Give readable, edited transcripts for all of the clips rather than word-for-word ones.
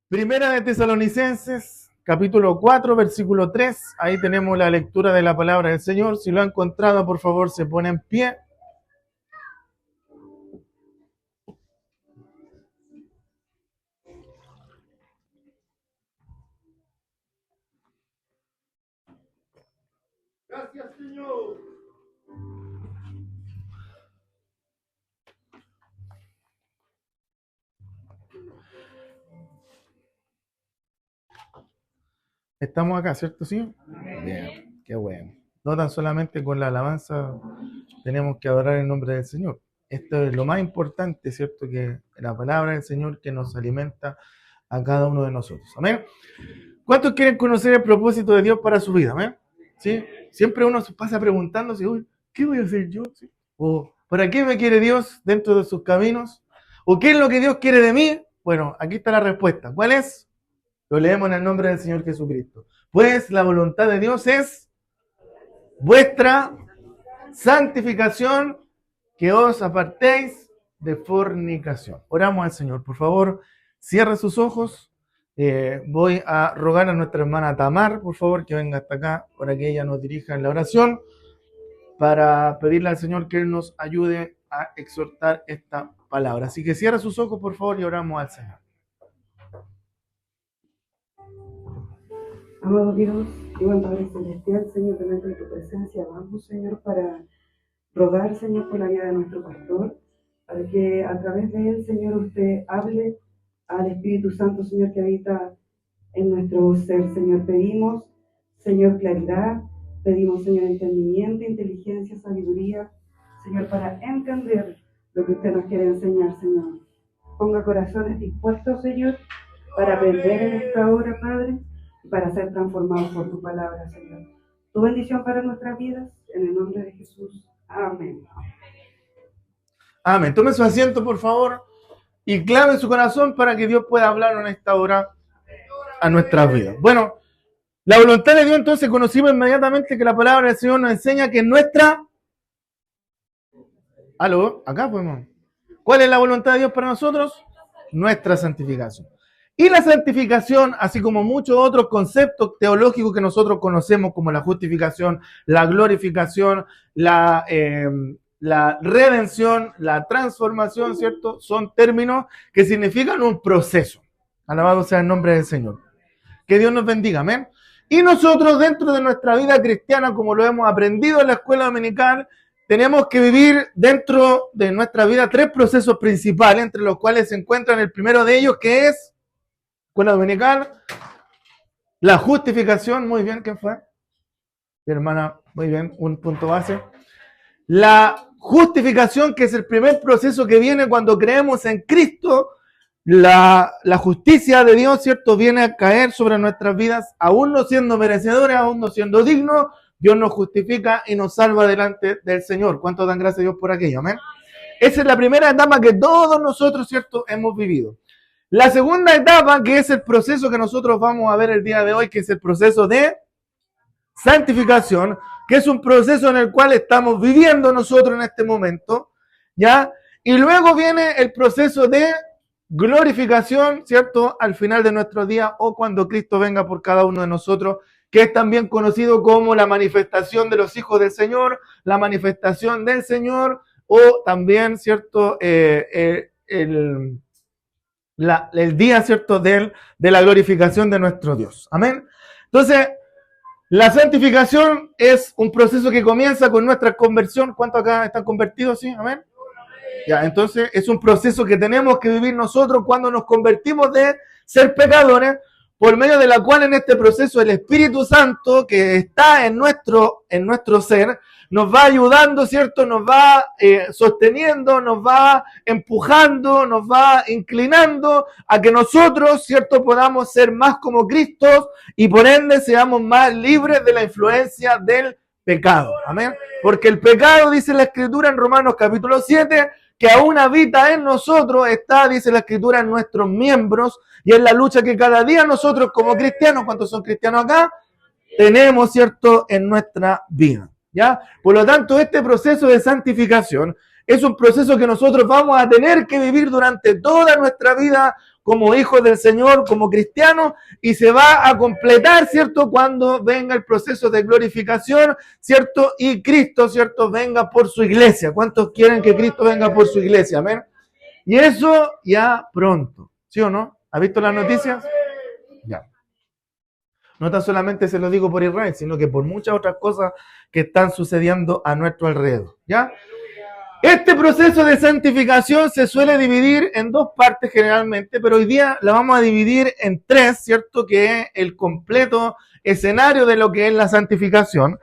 Primera de Tesalonicenses, capítulo 4, versículo 3. Ahí tenemos la lectura de la palabra del Señor. Si lo ha encontrado, por favor, se pone en pie. Gracias, Señor. Estamos acá, ¿cierto? Sí. Bien, qué bueno. No tan solamente con la alabanza tenemos que adorar el nombre del Señor. Esto es lo más importante, ¿cierto? Que la palabra del Señor que nos alimenta a cada uno de nosotros. Amén. ¿Cuántos quieren conocer el propósito de Dios para su vida? Amén. ¿Sí? Siempre uno se pasa preguntándose, uy, ¿qué voy a hacer yo? ¿Sí? ¿O para qué me quiere Dios dentro de sus caminos? ¿O qué es lo que Dios quiere de mí? Bueno, aquí está la respuesta. ¿Cuál es? Lo leemos en el nombre del Señor Jesucristo. Pues la voluntad de Dios es vuestra santificación, que os apartéis de fornicación. Oramos al Señor. Por favor, cierre sus ojos. Voy a rogar a nuestra hermana Tamar, por favor, que venga hasta acá para que ella nos dirija en la oración, para pedirle al Señor que Él nos ayude a exhortar esta palabra. Así que cierre sus ojos, por favor, y oramos al Señor. Amado Dios y buen Padre Celestial, Señor, delante de tu presencia, vamos, Señor, para rogar, Señor, por la vida de nuestro pastor, para que a través de él, Señor, usted hable al Espíritu Santo, Señor, que habita en nuestro ser, Señor. Pedimos, Señor, claridad, pedimos, Señor, entendimiento, inteligencia, sabiduría, Señor, para entender lo que usted nos quiere enseñar, Señor. Ponga corazones dispuestos, Señor, para aprender en esta hora, Padre, y para ser transformados por tu palabra, Señor. Tu bendición para nuestras vidas, en el nombre de Jesús. Amén. Amén. Tome su asiento, por favor, y clave su corazón para que Dios pueda hablar en esta hora a nuestras vidas. Bueno, la voluntad de Dios, entonces, conocimos inmediatamente que la palabra del Señor nos enseña que nuestra... ¿Aló? Acá podemos. ¿Cuál es la voluntad de Dios para nosotros? Nuestra santificación. Y la santificación, así como muchos otros conceptos teológicos que nosotros conocemos, como la justificación, la glorificación, la redención, la transformación, ¿cierto? Son términos que significan un proceso. Alabado sea el nombre del Señor. Que Dios nos bendiga, amén. Y nosotros, dentro de nuestra vida cristiana, como lo hemos aprendido en la escuela dominical, tenemos que vivir dentro de nuestra vida tres procesos principales, entre los cuales se encuentran el primero de ellos, que es escuela dominical, la justificación. Muy bien, ¿quién fue? Mi hermana, muy bien, un punto base. La justificación, que es el primer proceso que viene cuando creemos en Cristo. La justicia de Dios, ¿cierto?, viene a caer sobre nuestras vidas, aún no siendo merecedores, aún no siendo dignos. Dios nos justifica y nos salva delante del Señor. ¿Cuánto dan gracias a Dios por aquello? Amén. Esa es la primera etapa que todos nosotros, ¿cierto?, hemos vivido. La segunda etapa, que es el proceso que nosotros vamos a ver el día de hoy, que es el proceso de santificación, que es un proceso en el cual estamos viviendo nosotros en este momento, ¿ya? Y luego viene el proceso de glorificación, ¿cierto?, al final de nuestro día, o cuando Cristo venga por cada uno de nosotros, que es también conocido como la manifestación de los hijos del Señor, la manifestación del Señor, o también, ¿cierto?, el día, ¿cierto?, de la glorificación de nuestro Dios. Amén. Entonces, la santificación es un proceso que comienza con nuestra conversión. ¿Cuántos acá están convertidos? ¿Sí? Amén. Ya, entonces es un proceso que tenemos que vivir nosotros cuando nos convertimos de ser pecadores, por medio de la cual en este proceso el Espíritu Santo que está en nuestro ser nos va ayudando, ¿cierto? Nos va sosteniendo, nos va empujando, nos va inclinando a que nosotros, ¿cierto?, podamos ser más como Cristo y por ende seamos más libres de la influencia del pecado. Amén. Porque el pecado, dice la Escritura en Romanos capítulo 7, que aún habita en nosotros, está, dice la Escritura, en nuestros miembros, y es la lucha que cada día nosotros como cristianos, ¿cuántos son cristianos acá?, tenemos, ¿cierto?, en nuestra vida, ¿ya? Por lo tanto, este proceso de santificación es un proceso que nosotros vamos a tener que vivir durante toda nuestra vida como hijos del Señor, como cristianos, y se va a completar, ¿cierto?, cuando venga el proceso de glorificación, ¿cierto?, y Cristo, ¿cierto?, venga por su iglesia. ¿Cuántos quieren que Cristo venga por su iglesia? Amén. Y eso ya pronto, ¿sí o no? ¿Ha visto las noticias? Ya. No tan solamente se lo digo por Israel, sino que por muchas otras cosas que están sucediendo a nuestro alrededor, ¿ya? Este proceso de santificación se suele dividir en dos partes generalmente, pero hoy día la vamos a dividir en tres, ¿cierto? Que es el completo escenario de lo que es la santificación.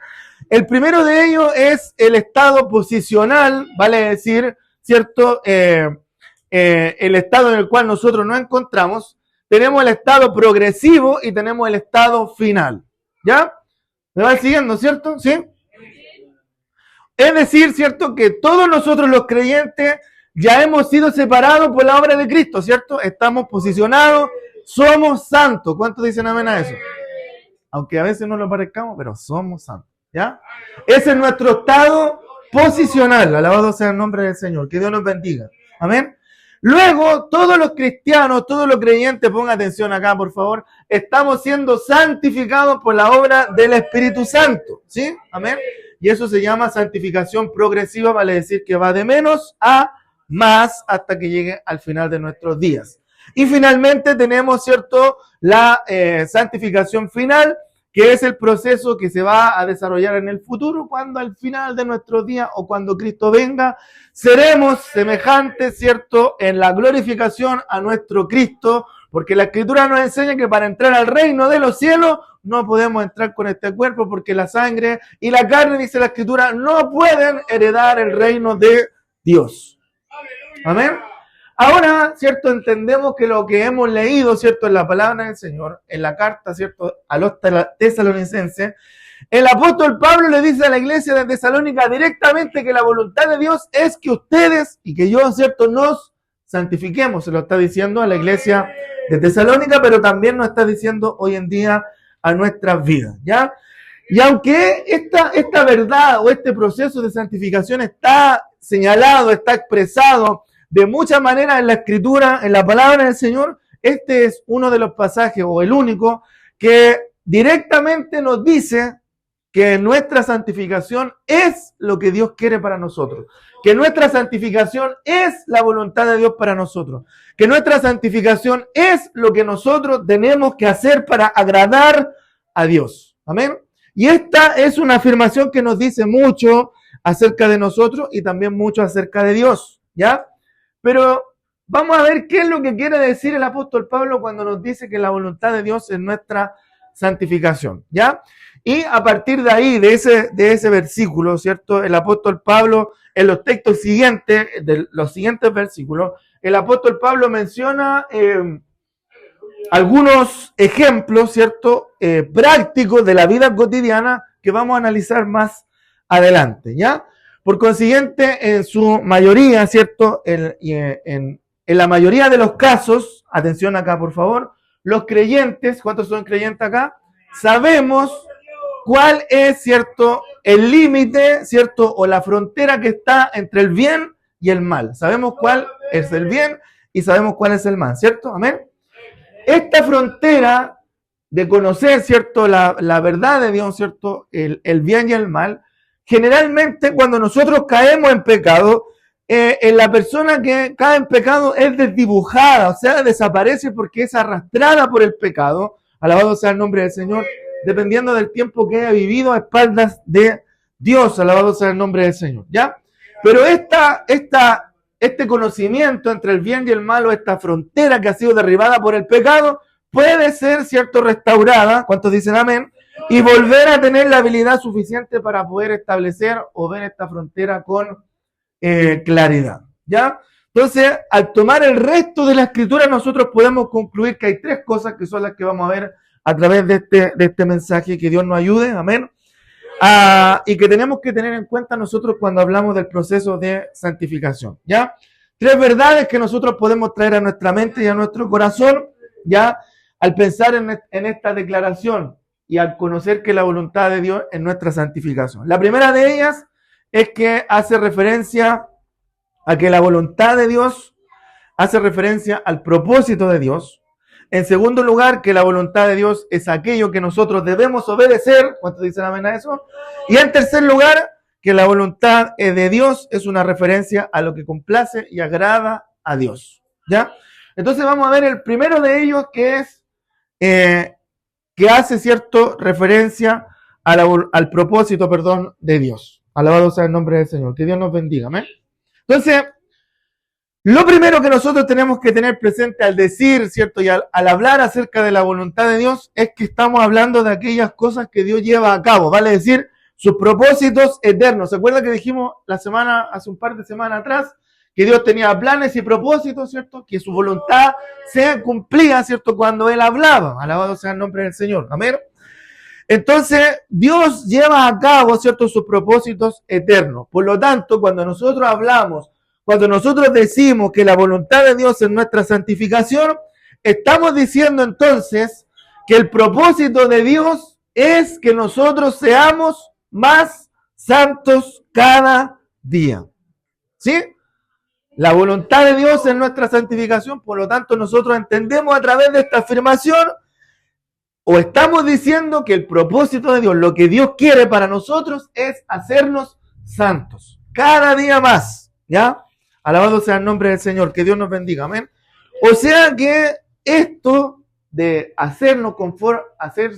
El primero de ellos es el estado posicional, vale decir, ¿cierto? El estado en el cual nosotros nos encontramos. Tenemos el estado progresivo y tenemos el estado final, ¿ya? ¿Me va siguiendo, cierto? ¿Sí? Es decir, ¿cierto?, que todos nosotros los creyentes ya hemos sido separados por la obra de Cristo, ¿cierto? Estamos posicionados, somos santos. ¿Cuántos dicen amén a eso? Aunque a veces no lo parezcamos, pero somos santos, ¿ya? Ese es nuestro estado posicional. Alabado sea el nombre del Señor. Que Dios nos bendiga. Amén. Luego, todos los cristianos, todos los creyentes, pongan atención acá, por favor, estamos siendo santificados por la obra del Espíritu Santo, ¿sí? Amén. Y eso se llama santificación progresiva, vale decir que va de menos a más hasta que llegue al final de nuestros días. Y finalmente tenemos, ¿cierto?, la santificación final, que es el proceso que se va a desarrollar en el futuro, cuando al final de nuestros días o cuando Cristo venga, seremos semejantes, ¿cierto?, en la glorificación a nuestro Cristo, porque la Escritura nos enseña que para entrar al reino de los cielos no podemos entrar con este cuerpo, porque la sangre y la carne, dice la Escritura, no pueden heredar el reino de Dios. Amén. Ahora, ¿cierto?, entendemos que lo que hemos leído, ¿cierto?, en la palabra del Señor, en la carta, ¿cierto?, a los tesalonicenses, el apóstol Pablo le dice a la iglesia de Tesalónica directamente que la voluntad de Dios es que ustedes y que yo, ¿cierto?, nos santifiquemos. Se lo está diciendo a la iglesia de Tesalónica, pero también nos está diciendo hoy en día a nuestras vidas, ¿ya? Y aunque esta verdad o este proceso de santificación está señalado, está expresado de muchas maneras en la Escritura, en la palabra del Señor, este es uno de los pasajes, o el único, que directamente nos dice que nuestra santificación es lo que Dios quiere para nosotros, que nuestra santificación es la voluntad de Dios para nosotros, que nuestra santificación es lo que nosotros tenemos que hacer para agradar a Dios. Amén. Y esta es una afirmación que nos dice mucho acerca de nosotros y también mucho acerca de Dios, ¿ya? Pero vamos a ver qué es lo que quiere decir el apóstol Pablo cuando nos dice que la voluntad de Dios es nuestra santificación, ¿ya? Y a partir de ahí, de ese versículo, ¿cierto? El apóstol Pablo, en los textos siguientes, de los siguientes versículos, el apóstol Pablo menciona algunos ejemplos, ¿cierto?, prácticos de la vida cotidiana que vamos a analizar más adelante, ¿ya? Por consiguiente, en su mayoría, ¿cierto?, en la mayoría de los casos, atención acá por favor, los creyentes, ¿cuántos son creyentes acá? Sabemos cuál es, ¿cierto?, el límite, ¿cierto?, o la frontera que está entre el bien y el mal. Sabemos cuál es el bien y sabemos cuál es el mal, ¿cierto? Amén. Esta frontera de conocer, ¿cierto?, la verdad de Dios, ¿cierto?, el bien y el mal, generalmente cuando nosotros caemos en pecado, en la persona que cae en pecado es desdibujada, o sea, desaparece porque es arrastrada por el pecado, alabado sea el nombre del Señor, dependiendo del tiempo que haya vivido a espaldas de Dios, alabado sea el nombre del Señor, ¿ya? Pero este conocimiento entre el bien y el mal, esta frontera que ha sido derribada por el pecado, puede ser, ¿cierto?, restaurada, ¿cuántos dicen amén? Y volver a tener la habilidad suficiente para poder establecer o ver esta frontera con claridad, ¿ya? Entonces, al tomar el resto de la Escritura, nosotros podemos concluir que hay tres cosas que son las que vamos a ver a través de este mensaje. Que Dios nos ayude, amén. Y que tenemos que tener en cuenta nosotros cuando hablamos del proceso de santificación, ¿ya? Tres verdades que nosotros podemos traer a nuestra mente y a nuestro corazón, ¿ya? Al pensar en esta declaración y al conocer que la voluntad de Dios es nuestra santificación. La primera de ellas es que hace referencia a que la voluntad de Dios, hace referencia al propósito de Dios. En segundo lugar, que la voluntad de Dios es aquello que nosotros debemos obedecer. ¿Cuántos dicen amén a eso? Y en tercer lugar, que la voluntad de Dios es una referencia a lo que complace y agrada a Dios. ¿Ya? Entonces vamos a ver el primero de ellos, que es que hace cierto referencia al propósito, de Dios. Alabado sea el nombre del Señor. Que Dios nos bendiga. ¿Amén? Entonces, lo primero que nosotros tenemos que tener presente al decir, ¿cierto? Y al hablar acerca de la voluntad de Dios, es que estamos hablando de aquellas cosas que Dios lleva a cabo, vale decir, sus propósitos eternos. ¿Se acuerda que dijimos hace un par de semanas atrás, que Dios tenía planes y propósitos, ¿cierto? Que su voluntad se cumplía, ¿cierto? Cuando Él hablaba. Alabado sea el nombre del Señor. Amén. Entonces, Dios lleva a cabo, ¿cierto? Sus propósitos eternos. Por lo tanto, cuando nosotros hablamos, cuando nosotros decimos que la voluntad de Dios es nuestra santificación, estamos diciendo entonces que el propósito de Dios es que nosotros seamos más santos cada día. ¿Sí? La voluntad de Dios es nuestra santificación, por lo tanto nosotros entendemos a través de esta afirmación, o estamos diciendo que el propósito de Dios, lo que Dios quiere para nosotros es hacernos santos, cada día más, ¿ya? Alabado sea el nombre del Señor, que Dios nos bendiga, amén. O sea que esto de hacernos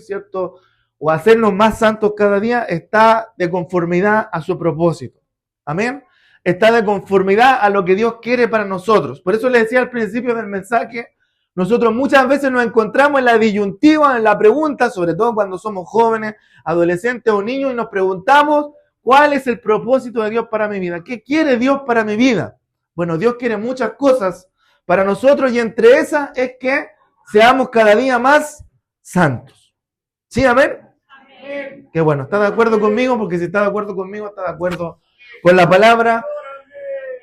¿cierto? O hacernos más santos cada día está de conformidad a su propósito, amén. Está de conformidad a lo que Dios quiere para nosotros. Por eso le decía al principio del mensaje, nosotros muchas veces nos encontramos en la disyuntiva, en la pregunta, sobre todo cuando somos jóvenes, adolescentes o niños, y nos preguntamos, ¿cuál es el propósito de Dios para mi vida? ¿Qué quiere Dios para mi vida? Bueno, Dios quiere muchas cosas para nosotros y entre esas es que seamos cada día más santos. ¿Sí, amén? Amén. Qué bueno, ¿está de acuerdo conmigo? Porque si está de acuerdo conmigo, está de acuerdo con la palabra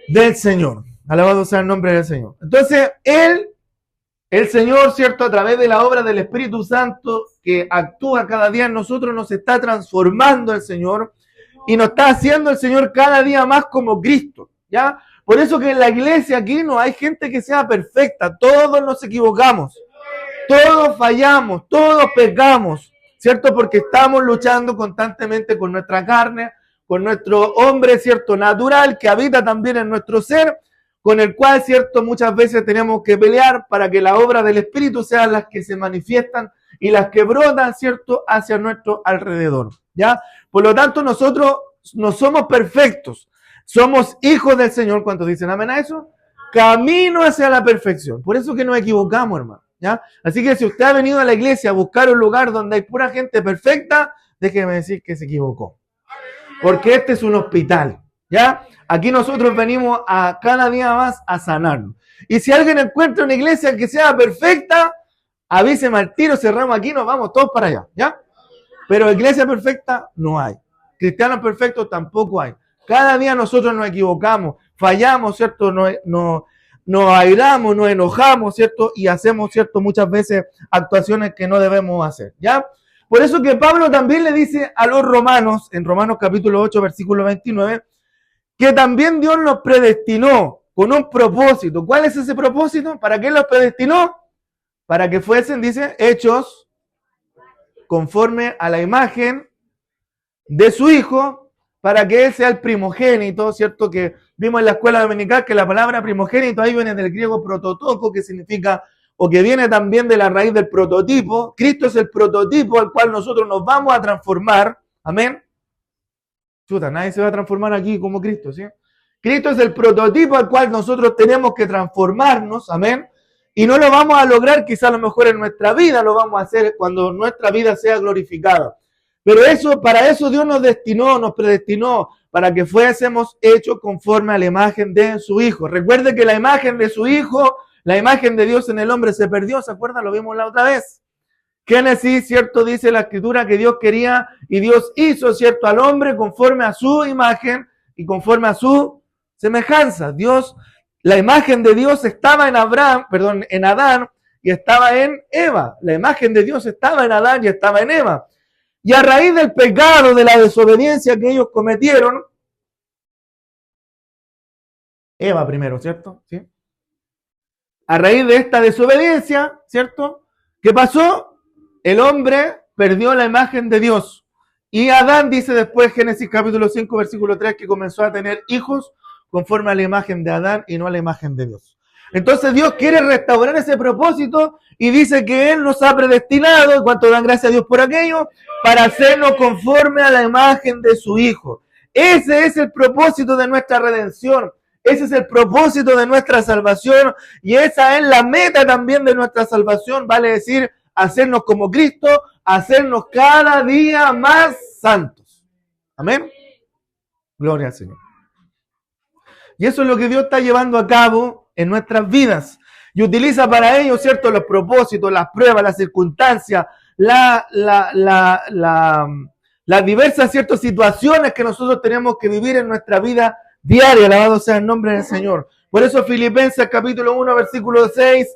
del Señor. Alabado sea el nombre del Señor. Entonces, el Señor, ¿cierto? A través de la obra del Espíritu Santo que actúa cada día en nosotros, nos está transformando el Señor y nos está haciendo el Señor cada día más como Cristo, ¿ya? Por eso que en la iglesia aquí no hay gente que sea perfecta, todos nos equivocamos, todos fallamos, todos pecamos, ¿cierto? Porque estamos luchando constantemente con nuestra carne, con nuestro hombre, ¿cierto? Natural, que habita también en nuestro ser, con el cual, ¿cierto? Muchas veces tenemos que pelear para que la obra del Espíritu sean las que se manifiestan y las que brotan, ¿cierto? Hacia nuestro alrededor, ¿ya? Por lo tanto, nosotros no somos perfectos, somos hijos del Señor. ¿Cuántos dicen amén a eso? Camino hacia la perfección. Por eso que nos equivocamos, hermano, ¿ya? Así que si usted ha venido a la iglesia a buscar un lugar donde hay pura gente perfecta, déjeme decir que se equivocó. Porque este es un hospital, ¿ya? Aquí nosotros venimos a cada día más a sanarnos. Y si alguien encuentra una iglesia que sea perfecta, avíseme al tiro, cerramos aquí, nos vamos todos para allá, ¿ya? Pero iglesia perfecta no hay. Cristianos perfectos tampoco hay. Cada día nosotros nos equivocamos, fallamos, ¿cierto? Nos airamos, nos enojamos, ¿cierto? Y hacemos, ¿cierto? Muchas veces actuaciones que no debemos hacer, ¿ya? Por eso que Pablo también le dice a los romanos, en Romanos capítulo 8, versículo 29, que también Dios nos predestinó con un propósito. ¿Cuál es ese propósito? ¿Para qué los predestinó? Para que fuesen, dice, hechos conforme a la imagen de su Hijo, para que Él sea el primogénito, ¿cierto? Que vimos en la escuela dominical que la palabra primogénito ahí viene del griego prototoko, que significa, o que viene también de la raíz del prototipo. Cristo es el prototipo al cual nosotros nos vamos a transformar. Amén. Chuta, nadie se va a transformar aquí como Cristo, ¿sí? Cristo es el prototipo al cual nosotros tenemos que transformarnos. Amén. Y no lo vamos a lograr quizá a lo mejor en nuestra vida, lo vamos a hacer cuando nuestra vida sea glorificada. Pero para eso Dios nos destinó, nos predestinó, para que fuésemos hechos conforme a la imagen de su Hijo. Recuerde que la imagen de su Hijo, la imagen de Dios en el hombre se perdió, ¿se acuerdan? Lo vimos la otra vez. Génesis, ¿cierto? Dice la Escritura que Dios quería y Dios hizo, ¿cierto? Al hombre conforme a su imagen y conforme a su semejanza. La imagen de Dios estaba en Adán y estaba en Eva. La imagen de Dios estaba en Adán y estaba en Eva. Y a raíz del pecado, de la desobediencia que ellos cometieron, Eva primero, ¿cierto? ¿Sí? a raíz de esta desobediencia, ¿cierto? ¿Qué pasó? El hombre perdió la imagen de Dios. Y Adán dice después, Génesis capítulo 5, versículo 3, que comenzó a tener hijos conforme a la imagen de Adán y no a la imagen de Dios. Entonces Dios quiere restaurar ese propósito y dice que Él nos ha predestinado, en cuanto dan gracias a Dios por aquello, para hacernos conforme a la imagen de su Hijo. Ese es el propósito de nuestra redención. Ese es el propósito de nuestra salvación y esa es la meta también de nuestra salvación, vale decir, hacernos como Cristo, hacernos cada día más santos. Amén. Gloria al Señor. Y eso es lo que Dios está llevando a cabo en nuestras vidas. Y utiliza para ello, ¿cierto?, los propósitos, las pruebas, las circunstancias, las diversas, ¿cierto?, situaciones que nosotros tenemos que vivir en nuestra vida diaria. Alabado sea el nombre del Señor. Por eso Filipenses capítulo 1, versículo 6,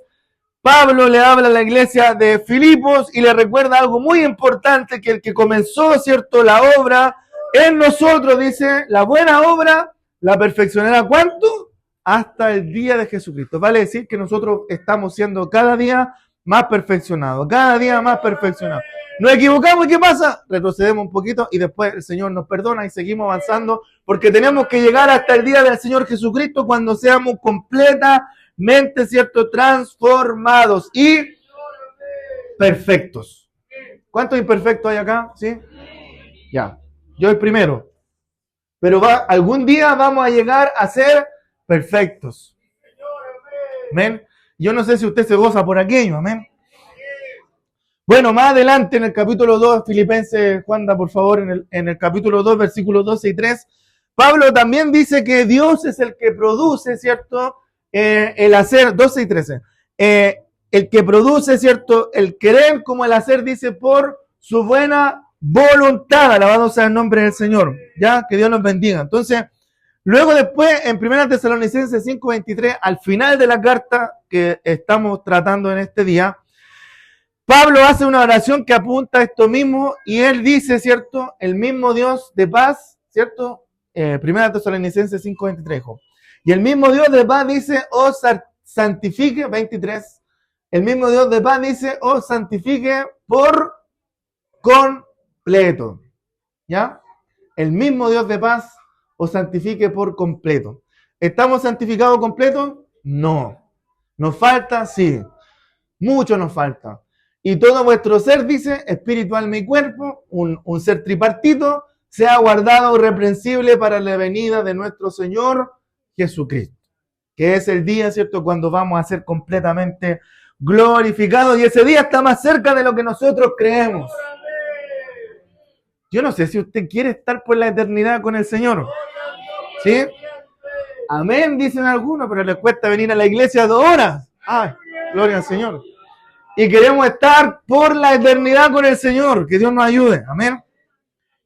Pablo le habla a la iglesia de Filipos y le recuerda algo muy importante, que el que comenzó, ¿cierto?, la obra en nosotros, dice, la buena obra la perfeccionará, ¿cuánto? Hasta el día de Jesucristo. Vale decir que nosotros estamos siendo cada día más perfeccionados, cada día más perfeccionados. Nos equivocamos y ¿qué pasa? Retrocedemos un poquito y después el Señor nos perdona y seguimos avanzando porque tenemos que llegar hasta el día del Señor Jesucristo cuando seamos completamente, ¿cierto?, transformados y perfectos. ¿Cuántos imperfectos hay acá? ¿Sí? Ya. Yo el primero. Pero algún día vamos a llegar a ser perfectos. Amén. Yo no sé si usted se goza por aquello. Amén. Bueno, más adelante en el capítulo 2, Filipenses, Juanda, por favor, en el capítulo 2, versículos 12 y 3, Pablo también dice que Dios es el que produce, ¿cierto? El hacer, 12 y 13. El que produce, ¿cierto? El querer como el hacer, dice, por su buena voluntad. Alabado sea el nombre del Señor. Ya, que Dios nos bendiga. Entonces, luego después, en 1 Tesalonicenses 5:23, al final de la carta que estamos tratando en este día, Pablo hace una oración que apunta a esto mismo y él dice, ¿cierto? El mismo Dios de paz, ¿cierto? 1 Tesalonicenses 5:23. Y el mismo Dios de paz dice, os santifique, 23. El mismo Dios de paz dice, os santifique por completo. ¿Ya? El mismo Dios de paz os santifique por completo. ¿Estamos santificados completos? No. ¿Nos falta? Sí. Mucho nos falta. Y todo vuestro ser, dice, espíritu, alma y cuerpo, un ser tripartito, sea guardado irreprensible para la venida de nuestro Señor Jesucristo. Que es el día, ¿cierto?, cuando vamos a ser completamente glorificados. Y ese día está más cerca de lo que nosotros creemos. Yo no sé si usted quiere estar por la eternidad con el Señor. ¿Sí? Amén, dicen algunos, pero les cuesta venir a la iglesia 2 horas. ¡Ay, gloria al Señor! Y queremos estar por la eternidad con el Señor. Que Dios nos ayude. Amén.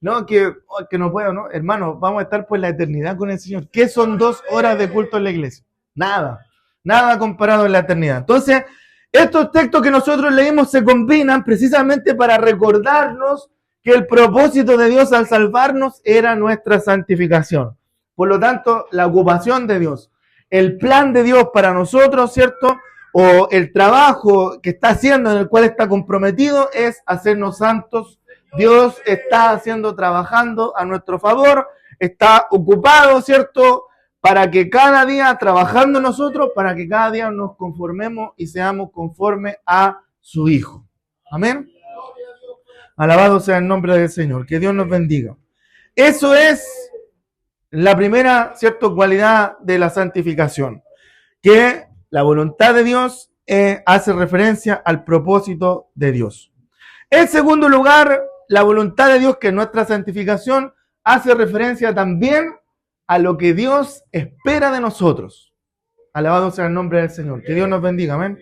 No, que no puedo, ¿no? Hermano, vamos a estar por la eternidad con el Señor. ¿Qué son 2 horas de culto en la iglesia? Nada. Nada comparado en la eternidad. Entonces, estos textos que nosotros leímos se combinan precisamente para recordarnos que el propósito de Dios al salvarnos era nuestra santificación. Por lo tanto, la ocupación de Dios, el plan de Dios para nosotros, ¿cierto?, o el trabajo que está haciendo, en el cual está comprometido, es hacernos santos. Dios está trabajando a nuestro favor, está ocupado, ¿cierto?, para que cada día, trabajando nosotros, para que cada día nos conformemos y seamos conformes a su Hijo. Amén. Alabado sea el nombre del Señor. Que Dios nos bendiga. Eso es la primera, ¿cierto?, cualidad de la santificación. Que la voluntad de Dios hace referencia al propósito de Dios. En segundo lugar, la voluntad de Dios, que es nuestra santificación, hace referencia también a lo que Dios espera de nosotros. Alabado sea el nombre del Señor. Que Dios nos bendiga. Amén.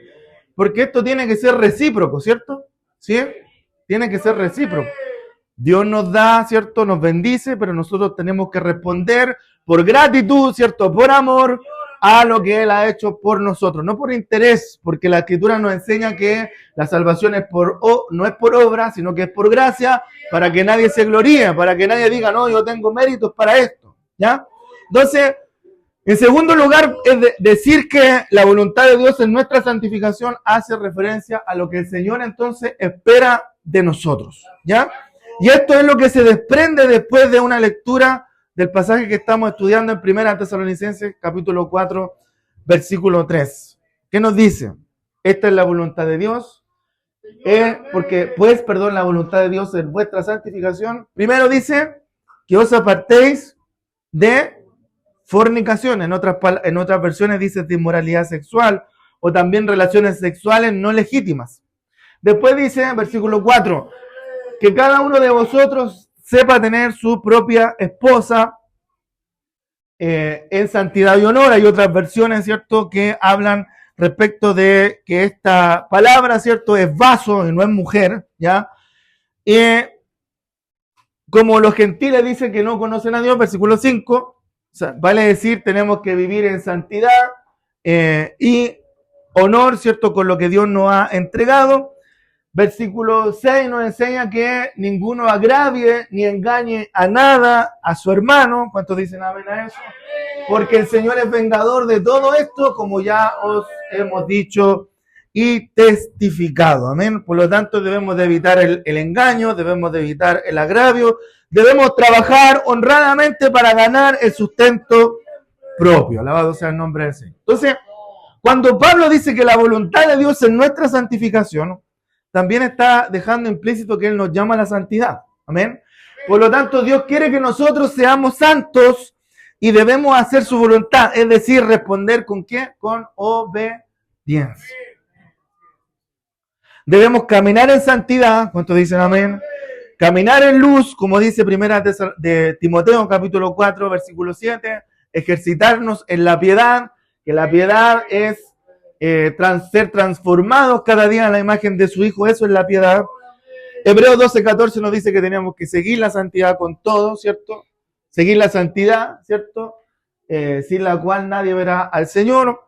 Porque esto tiene que ser recíproco, ¿cierto? ¿Sí? Tiene que ser recíproco. Dios nos da, ¿cierto? Nos bendice, pero nosotros tenemos que responder por gratitud, ¿cierto? Por amor a lo que Él ha hecho por nosotros. No por interés, porque la Escritura nos enseña que la salvación no es por obra, sino que es por gracia, para que nadie se gloríe, para que nadie diga, no, yo tengo méritos para esto. ¿Ya? Entonces, En segundo lugar, es decir que la voluntad de Dios en nuestra santificación hace referencia a lo que el Señor entonces espera de nosotros, ¿ya? Y esto es lo que se desprende después de una lectura del pasaje que estamos estudiando en 1 Tesalonicenses, capítulo 4, versículo 3. ¿Qué nos dice? Esta es la voluntad de Dios, la voluntad de Dios en vuestra santificación. Primero dice que os apartéis de fornicación, en otras versiones dice de inmoralidad sexual, o también relaciones sexuales no legítimas. Después dice, versículo 4, que cada uno de vosotros sepa tener su propia esposa en santidad y honor. Hay otras versiones, ¿cierto?, que hablan respecto de que esta palabra, ¿cierto?, es vaso y no es mujer, ¿ya? Como los gentiles dicen que no conocen a Dios, versículo 5, o sea, vale decir, tenemos que vivir en santidad y honor, ¿cierto?, con lo que Dios nos ha entregado. Versículo 6 nos enseña que ninguno agravie ni engañe a nada a su hermano. ¿Cuántos dicen amén a eso? Porque el Señor es vengador de todo esto, como ya os hemos dicho y testificado. Amén. Por lo tanto, debemos de evitar el engaño, debemos de evitar el agravio, debemos trabajar honradamente para ganar el sustento propio. Alabado sea el nombre del Señor. Entonces, cuando Pablo dice que la voluntad de Dios es nuestra santificación, también está dejando implícito que Él nos llama a la santidad. Amén. Por lo tanto, Dios quiere que nosotros seamos santos y debemos hacer su voluntad. Es decir, responder ¿con qué? Con obediencia. Debemos caminar en santidad. ¿Cuántos dicen amén? Caminar en luz, como dice primera de Timoteo, capítulo 4, versículo 7. Ejercitarnos en la piedad, que la piedad es ser transformados cada día en la imagen de su Hijo. Eso es la piedad. Hebreos 12, 14 nos dice que tenemos que seguir la santidad con todo, ¿cierto? Seguir la santidad, ¿cierto? Sin la cual nadie verá al Señor.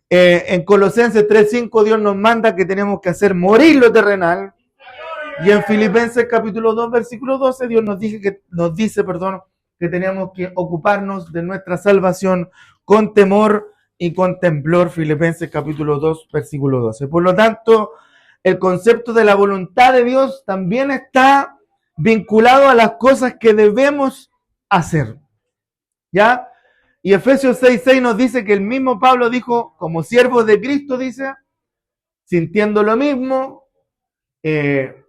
En Colosenses 3:5 Dios nos manda que tenemos que hacer morir lo terrenal. Y en Filipenses capítulo 2, versículo 12, Dios nos dice que tenemos que ocuparnos de nuestra salvación con temor y con temblor. Filipenses capítulo 2, versículo 12. Por lo tanto, el concepto de la voluntad de Dios también está vinculado a las cosas que debemos hacer. ¿Ya? Y Efesios 6:6 nos dice que el mismo Pablo dijo, como siervos de Cristo, dice, sintiendo lo mismo,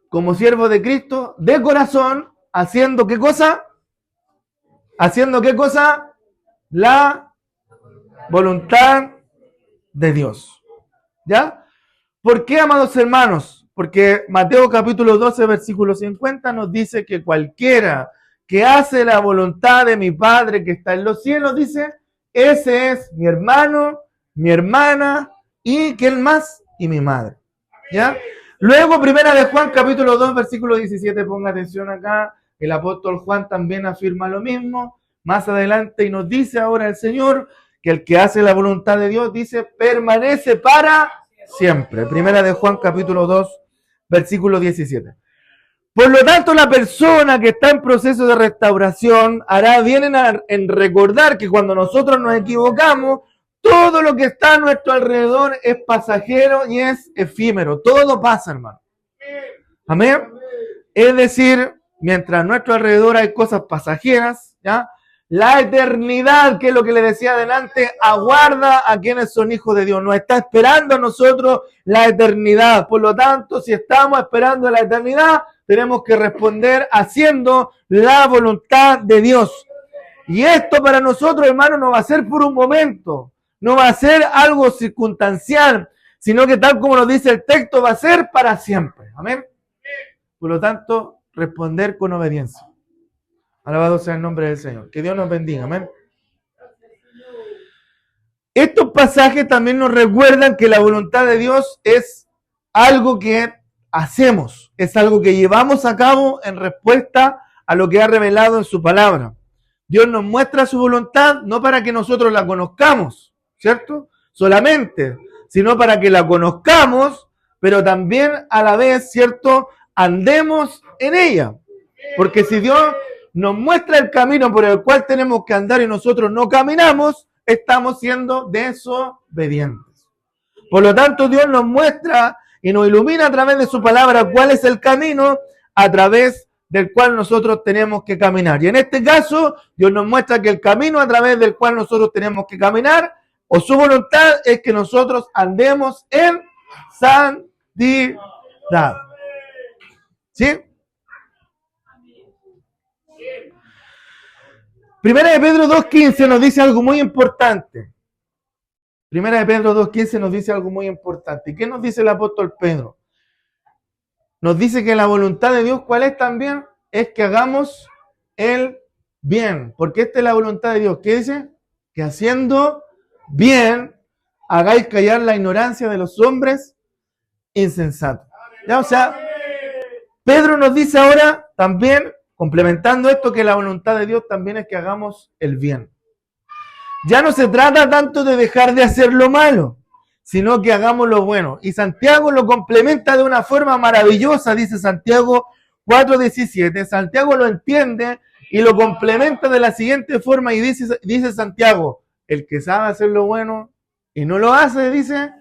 como siervo de Cristo, de corazón, haciendo ¿qué cosa? Haciendo ¿qué cosa? La voluntad de Dios. ¿Ya? ¿Por qué, amados hermanos? Porque Mateo capítulo 12, versículo 50 nos dice que cualquiera que hace la voluntad de mi Padre que está en los cielos, dice, ese es mi hermano, mi hermana y ¿quién más? Y mi madre. ¿Ya? Luego, primera de Juan, capítulo 2, versículo 17, ponga atención acá, el apóstol Juan también afirma lo mismo, más adelante, y nos dice ahora el Señor, que el que hace la voluntad de Dios, dice, permanece para siempre. Primera de Juan, capítulo 2, versículo 17. Por lo tanto, la persona que está en proceso de restauración hará bien en recordar que cuando nosotros nos equivocamos, todo lo que está a nuestro alrededor es pasajero y es efímero. Todo pasa, hermano. Amén. Es decir, mientras a nuestro alrededor hay cosas pasajeras, ¿ya? La eternidad, que es lo que le decía adelante, aguarda a quienes son hijos de Dios. Nos está esperando a nosotros la eternidad. Por lo tanto, si estamos esperando la eternidad, tenemos que responder haciendo la voluntad de Dios. Y esto para nosotros, hermanos, no va a ser por un momento. No va a ser algo circunstancial, sino que tal como nos dice el texto, va a ser para siempre. Amén. Por lo tanto, responder con obediencia. Alabado sea el nombre del Señor. Que Dios nos bendiga. Amén. Estos pasajes también nos recuerdan que la voluntad de Dios es algo que hacemos, es algo que llevamos a cabo en respuesta a lo que ha revelado en su palabra. Dios nos muestra su voluntad no para que nosotros la conozcamos, ¿cierto? Solamente, sino para que la conozcamos, pero también a la vez, ¿cierto? Andemos en ella. Porque si Dios nos muestra el camino por el cual tenemos que andar y nosotros no caminamos, estamos siendo desobedientes. Por lo tanto, Dios nos muestra y nos ilumina a través de su palabra cuál es el camino a través del cual nosotros tenemos que caminar. Y en este caso, Dios nos muestra que el camino a través del cual nosotros tenemos que caminar, o su voluntad, es que nosotros andemos en santidad. ¿Sí? Primera de Pedro 2.15 nos dice algo muy importante. Primera de Pedro 2.15 nos dice algo muy importante. ¿Y qué nos dice el apóstol Pedro? Nos dice que la voluntad de Dios, ¿cuál es también? Es que hagamos el bien. Porque esta es la voluntad de Dios. ¿Qué dice? Que haciendo bien hagáis callar la ignorancia de los hombres insensatos. ¿Ya? O sea, Pedro nos dice ahora también, complementando esto, que la voluntad de Dios también es que hagamos el bien. Ya no se trata tanto de dejar de hacer lo malo, sino que hagamos lo bueno. Y Santiago lo complementa de una forma maravillosa, dice Santiago 4:17. Santiago lo entiende y lo complementa de la siguiente forma y dice Santiago, el que sabe hacer lo bueno y no lo hace, dice,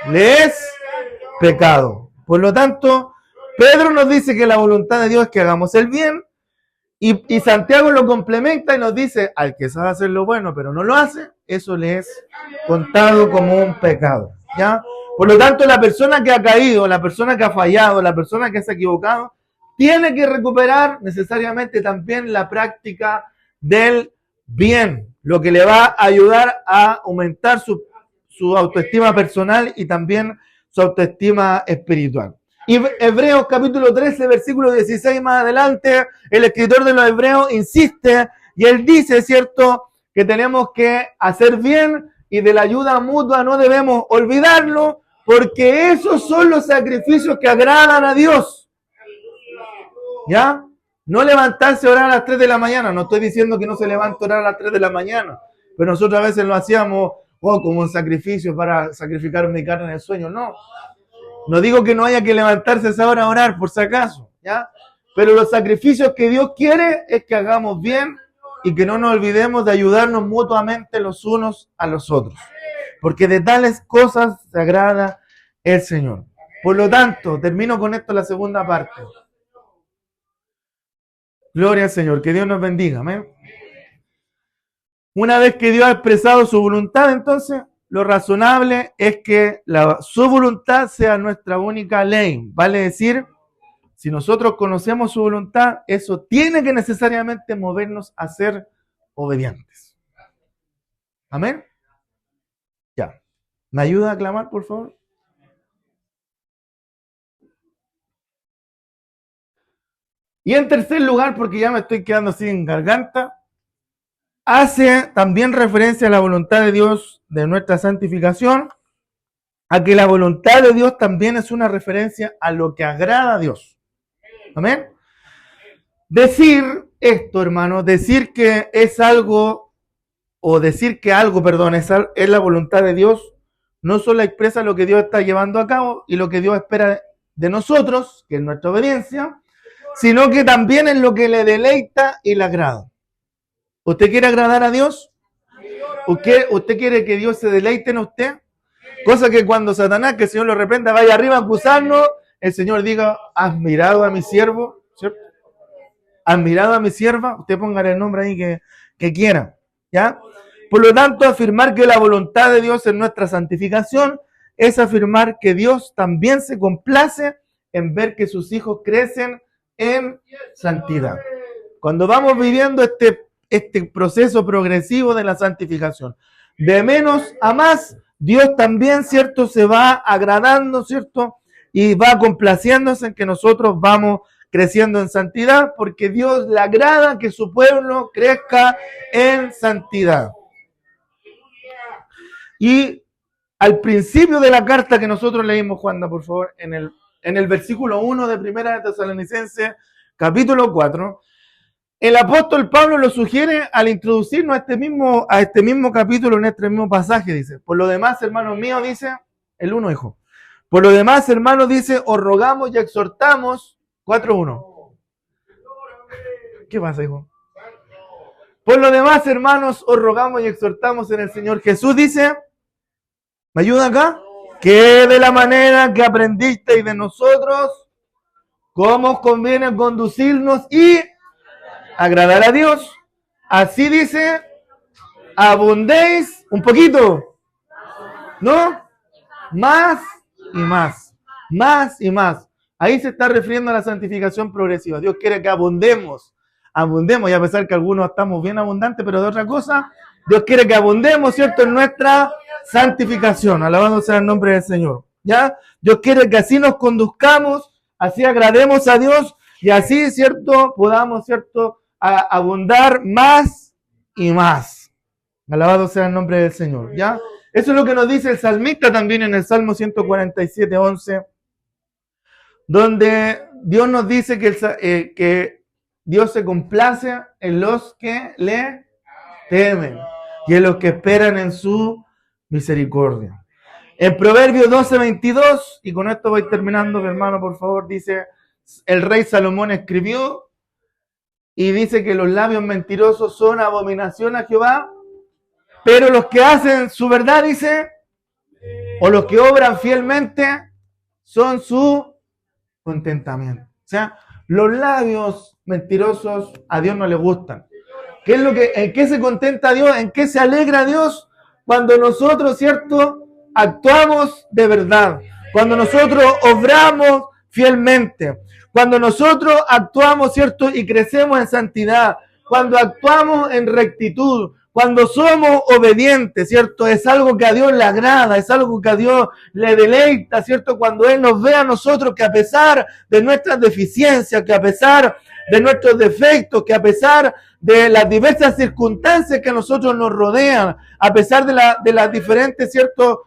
le es pecado. Por lo tanto, Pedro nos dice que la voluntad de Dios es que hagamos el bien. Y Santiago lo complementa y nos dice, al que sabe hacer lo bueno pero no lo hace, eso le es contado como un pecado. ¿Ya? Por lo tanto, la persona que ha caído, la persona que ha fallado, la persona que se ha equivocado, tiene que recuperar necesariamente también la práctica del bien, lo que le va a ayudar a aumentar su autoestima personal y también su autoestima espiritual. Y Hebreos capítulo 13, versículo 16 más adelante, el escritor de los Hebreos insiste y él dice, ¿cierto?, que tenemos que hacer bien y de la ayuda mutua no debemos olvidarlo, porque esos son los sacrificios que agradan a Dios. ¿Ya? No levantarse a orar a las 3 de la mañana, no estoy diciendo que no se levante a orar a las 3 de la mañana, pero nosotros a veces lo hacíamos como un sacrificio para sacrificar mi carne en el sueño, no. No digo que no haya que levantarse a esa hora a orar, por si acaso, ¿ya? Pero los sacrificios que Dios quiere es que hagamos bien y que no nos olvidemos de ayudarnos mutuamente los unos a los otros. Porque de tales cosas se agrada el Señor. Por lo tanto, termino con esto la segunda parte. Gloria al Señor, que Dios nos bendiga, amén. Una vez que Dios ha expresado su voluntad, entonces, lo razonable es que su voluntad sea nuestra única ley. Vale decir, si nosotros conocemos su voluntad, eso tiene que necesariamente movernos a ser obedientes. ¿Amén? Ya. ¿Me ayuda a clamar, por favor? Y en tercer lugar, porque ya me estoy quedando sin garganta, hace también referencia a la voluntad de Dios de nuestra santificación, a que la voluntad de Dios también es una referencia a lo que agrada a Dios. ¿Amén? Decir esto, hermano, decir que es algo, o decir que algo, perdón, es la voluntad de Dios, no solo expresa lo que Dios está llevando a cabo y lo que Dios espera de nosotros, que es nuestra obediencia, sino que también es lo que le deleita y le agrada. ¿Usted quiere agradar a Dios? ¿Usted quiere que Dios se deleite en usted? Cosa que cuando Satanás, que el Señor lo reprenda, vaya arriba a acusarnos, el Señor diga, ¿has mirado a mi siervo? ¿Cierto? ¿Has mirado a mi sierva? Usted póngale el nombre ahí que quiera. ¿Ya? Por lo tanto, afirmar que la voluntad de Dios en nuestra santificación es afirmar que Dios también se complace en ver que sus hijos crecen en santidad. Cuando vamos viviendo este proceso progresivo de la santificación, de menos a más, Dios también, ¿cierto?, se va agradando, ¿cierto?, y va complaciéndose en que nosotros vamos creciendo en santidad, porque Dios le agrada que su pueblo crezca en santidad. Y al principio de la carta que nosotros leímos, Juanda, por favor, en el versículo 1 de Primera de Tesalonicenses, capítulo 4, el apóstol Pablo lo sugiere al introducirnos a este mismo capítulo, en este mismo pasaje, dice, por lo demás, hermanos míos, dice, el 1, hijo, por lo demás, hermanos, dice, os rogamos y exhortamos, 4:1. ¿Qué pasa, hijo? Por lo demás, hermanos, os rogamos y exhortamos en el Señor Jesús, dice, ¿me ayuda acá? Que de la manera que aprendisteis de nosotros, cómo os conviene conducirnos y agradar a Dios. Así dice, abundéis un poquito, ¿no? Más y más, más y más. Ahí se está refiriendo a la santificación progresiva. Dios quiere que abundemos, y a pesar que algunos estamos bien abundantes, pero de otra cosa, Dios quiere que abundemos, ¿cierto? En nuestra santificación, alabado sea el nombre del Señor, ¿ya? Dios quiere que así nos conduzcamos, así agrademos a Dios y así, ¿cierto? Podamos, ¿cierto? Abundar más y más. Alabado sea el nombre del Señor, ¿ya? Eso es lo que nos dice el salmista también en el Salmo 147:11, donde Dios nos dice que Dios se complace en los que le temen y en los que esperan en su misericordia. En Proverbios 12:22, y con esto voy terminando, mi hermano, por favor, dice, el rey Salomón escribió y dice que los labios mentirosos son abominación a Jehová, pero los que hacen su verdad, dice, o los que obran fielmente, son su contentamiento. O sea, los labios mentirosos a Dios no le gustan. ¿Qué es en qué se contenta Dios? ¿En qué se alegra Dios? Cuando nosotros, ¿cierto?, actuamos de verdad. Cuando nosotros obramos fielmente. Cuando nosotros actuamos, ¿cierto?, y crecemos en santidad. Cuando actuamos en rectitud. Cuando somos obedientes, ¿cierto? Es algo que a Dios le agrada, es algo que a Dios le deleita, ¿cierto? Cuando Él nos ve a nosotros que a pesar de nuestras deficiencias, que a pesar de nuestros defectos, que a pesar de las diversas circunstancias que a nosotros nos rodean, a pesar de las diferentes, ¿cierto?,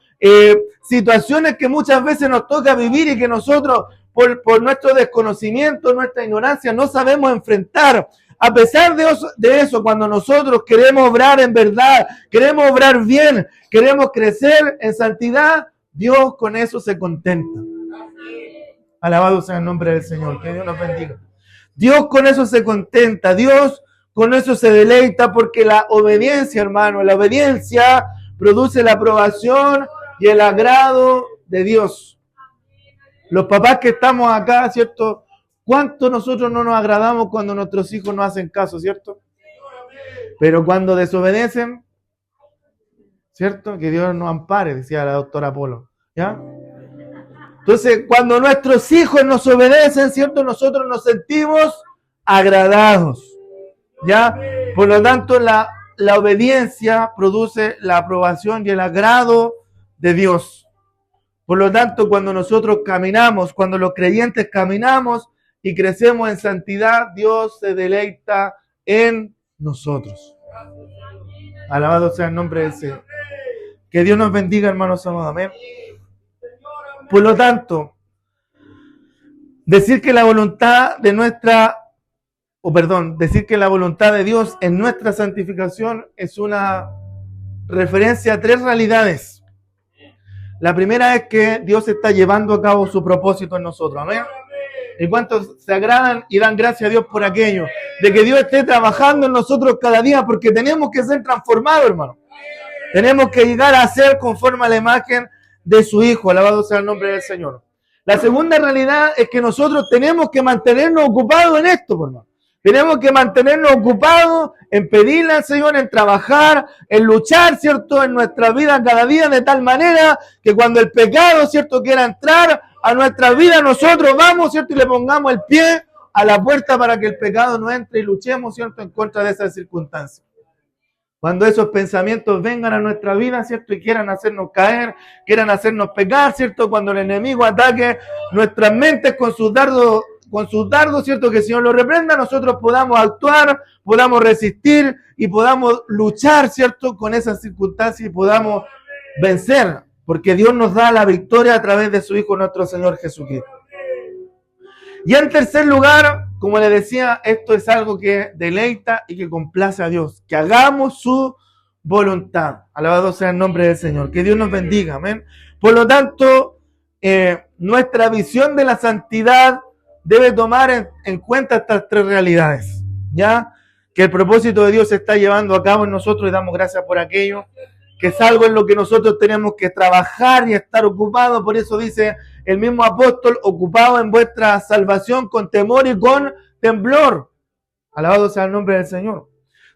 situaciones que muchas veces nos toca vivir y que nosotros, por nuestro desconocimiento, nuestra ignorancia, no sabemos enfrentar. A pesar de eso, cuando nosotros queremos obrar en verdad, queremos obrar bien, queremos crecer en santidad, Dios con eso se contenta. Alabado sea el nombre del Señor, que Dios nos bendiga. Dios con eso se contenta, Dios con eso se deleita, porque la obediencia, hermano, la obediencia produce la aprobación y el agrado de Dios. Los papás que estamos acá, ¿cierto?, ¿cuánto nosotros no nos agradamos cuando nuestros hijos no hacen caso, cierto? Pero cuando desobedecen, ¿cierto? Que Dios nos ampare, decía la doctora Polo, ¿ya? Entonces, cuando nuestros hijos nos obedecen, ¿cierto? Nosotros nos sentimos agradados, ¿ya? Por lo tanto, la obediencia produce la aprobación y el agrado de Dios. Por lo tanto, cuando nosotros caminamos, cuando los creyentes caminamos, y crecemos en santidad, Dios se deleita en nosotros. Alabado sea el nombre del Señor. Que Dios nos bendiga, hermanos amados. Amén. Por lo tanto, decir que la voluntad de Dios en nuestra santificación es una referencia a tres realidades. La primera es que Dios está llevando a cabo su propósito en nosotros. Amén. ¿Y cuántos se agradan y dan gracias a Dios por aquello? De que Dios esté trabajando en nosotros cada día, porque tenemos que ser transformados, hermano. Tenemos que llegar a ser conforme a la imagen de su Hijo. Alabado sea el nombre del Señor. La segunda realidad es que nosotros tenemos que mantenernos ocupados en esto, hermano. Tenemos que mantenernos ocupados en pedirle al Señor, en trabajar, en luchar, ¿cierto?, en nuestra vida cada día, de tal manera que cuando el pecado, ¿cierto?, quiera entrar a nuestra vida, nosotros vamos, ¿cierto?, y le pongamos el pie a la puerta para que el pecado no entre y luchemos, ¿cierto?, en contra de esas circunstancias. Cuando esos pensamientos vengan a nuestra vida, ¿cierto?, y quieran hacernos caer, quieran hacernos pecar, ¿cierto?, cuando el enemigo ataque nuestras mentes con sus dardos, ¿cierto?, que el Señor lo reprenda, nosotros podamos actuar, podamos resistir y podamos luchar, ¿cierto?, con esas circunstancias y podamos vencer, porque Dios nos da la victoria a través de su Hijo, nuestro Señor Jesucristo. Y en tercer lugar, como le decía, esto es algo que deleita y que complace a Dios, que hagamos su voluntad. Alabado sea el nombre del Señor, que Dios nos bendiga, amén. Por lo tanto, nuestra visión de la santidad debe tomar en cuenta estas tres realidades, ¿ya? que el propósito de Dios se está llevando a cabo en nosotros y damos gracias por aquello, que es algo en lo que nosotros tenemos que trabajar y estar ocupados. Por eso dice el mismo apóstol, ocupado en vuestra salvación con temor y con temblor. Alabado sea el nombre del Señor.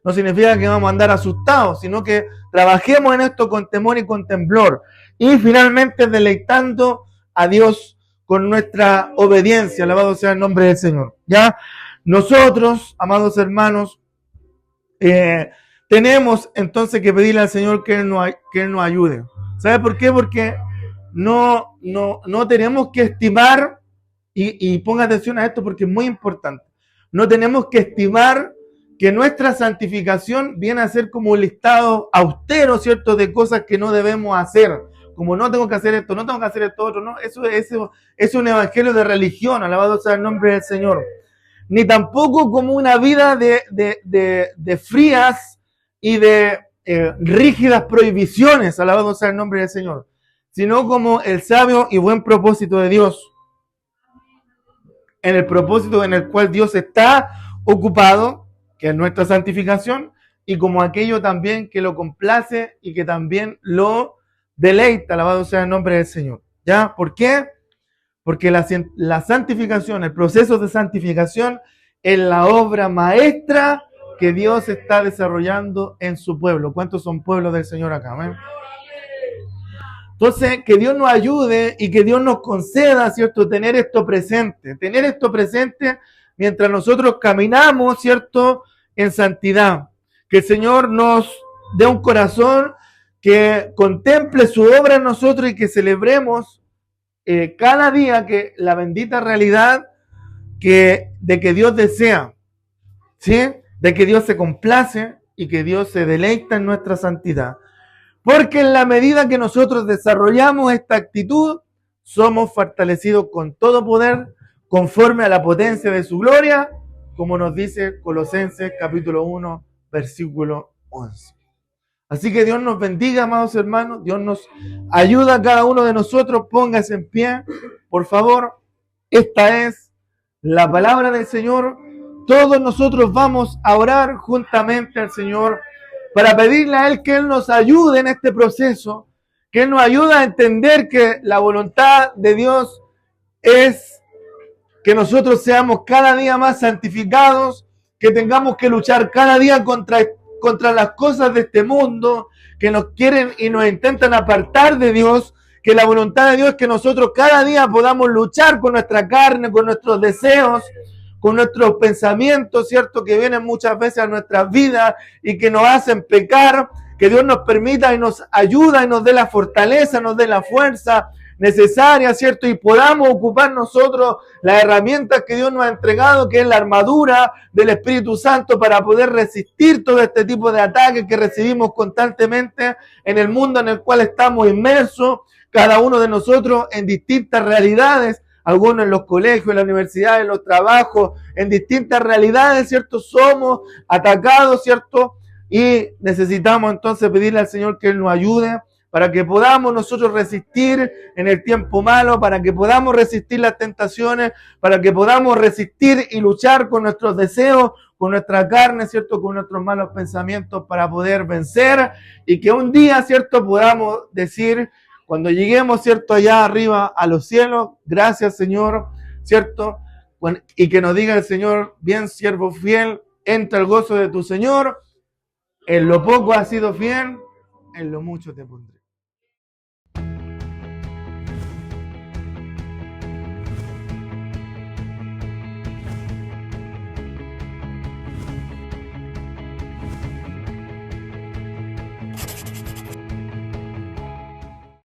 No significa que vamos a andar asustados, sino que trabajemos en esto con temor y con temblor. Y finalmente deleitando a Dios con nuestra obediencia. Alabado sea el nombre del Señor. Ya nosotros, amados hermanos, tenemos entonces que pedirle al Señor que Él nos ayude. ¿Sabe por qué? Porque no tenemos que estimar, y ponga atención a esto porque es muy importante, no tenemos que estimar que nuestra santificación viene a ser como un listado austero, ¿cierto?, de cosas que no debemos hacer. Como no tengo que hacer esto, no tengo que hacer esto otro, no, eso es un evangelio de religión, alabado sea el nombre del Señor. Ni tampoco como una vida de frías y de rígidas prohibiciones, alabado sea el nombre del Señor, sino como el sabio y buen propósito de Dios, en el propósito en el cual Dios está ocupado, que es nuestra santificación, y como aquello también que lo complace y que también lo deleita, alabado sea el nombre del Señor. ¿Ya? ¿Por qué? Porque la santificación, el proceso de santificación es la obra maestra que Dios está desarrollando en su pueblo. ¿Cuántos son pueblos del Señor acá? ¿Eh? Entonces, que Dios nos ayude y que Dios nos conceda, ¿cierto?, tener esto presente mientras nosotros caminamos, ¿cierto?, en santidad. Que el Señor nos dé un corazón que contemple su obra en nosotros y que celebremos cada día que la bendita realidad de que Dios desea, ¿sí?, de que Dios se complace y que Dios se deleita en nuestra santidad. Porque en la medida que nosotros desarrollamos esta actitud, somos fortalecidos con todo poder, conforme a la potencia de su gloria, como nos dice Colosenses capítulo 1, versículo 11. Así que Dios nos bendiga, amados hermanos. Dios nos ayuda a cada uno de nosotros. Póngase en pie, por favor. Esta es la palabra del Señor. Todos nosotros vamos a orar juntamente al Señor para pedirle a Él que Él nos ayude en este proceso, que Él nos ayude a entender que la voluntad de Dios es que nosotros seamos cada día más santificados, que tengamos que luchar cada día contra las cosas de este mundo, que nos quieren y nos intentan apartar de Dios, que la voluntad de Dios es que nosotros cada día podamos luchar con nuestra carne, con nuestros deseos, con nuestros pensamientos, ¿cierto?, que vienen muchas veces a nuestras vidas y que nos hacen pecar, que Dios nos permita y nos ayuda y nos dé la fortaleza, nos dé la fuerza necesaria, ¿cierto?, y podamos ocupar nosotros las herramientas que Dios nos ha entregado, que es la armadura del Espíritu Santo, para poder resistir todo este tipo de ataques que recibimos constantemente en el mundo en el cual estamos inmersos, cada uno de nosotros en distintas realidades, algunos en los colegios, en la universidad, en los trabajos, en distintas realidades, ¿cierto? Somos atacados, ¿cierto? Y necesitamos entonces pedirle al Señor que Él nos ayude para que podamos nosotros resistir en el tiempo malo, para que podamos resistir las tentaciones, para que podamos resistir y luchar con nuestros deseos, con nuestra carne, ¿cierto? Con nuestros malos pensamientos, para poder vencer y que un día, ¿cierto?, podamos decir, cuando lleguemos, ¿cierto?, allá arriba a los cielos, gracias, Señor, ¿cierto? Y que nos diga el Señor, bien siervo fiel, entra al gozo de tu Señor, en lo poco has sido fiel, en lo mucho te pondré.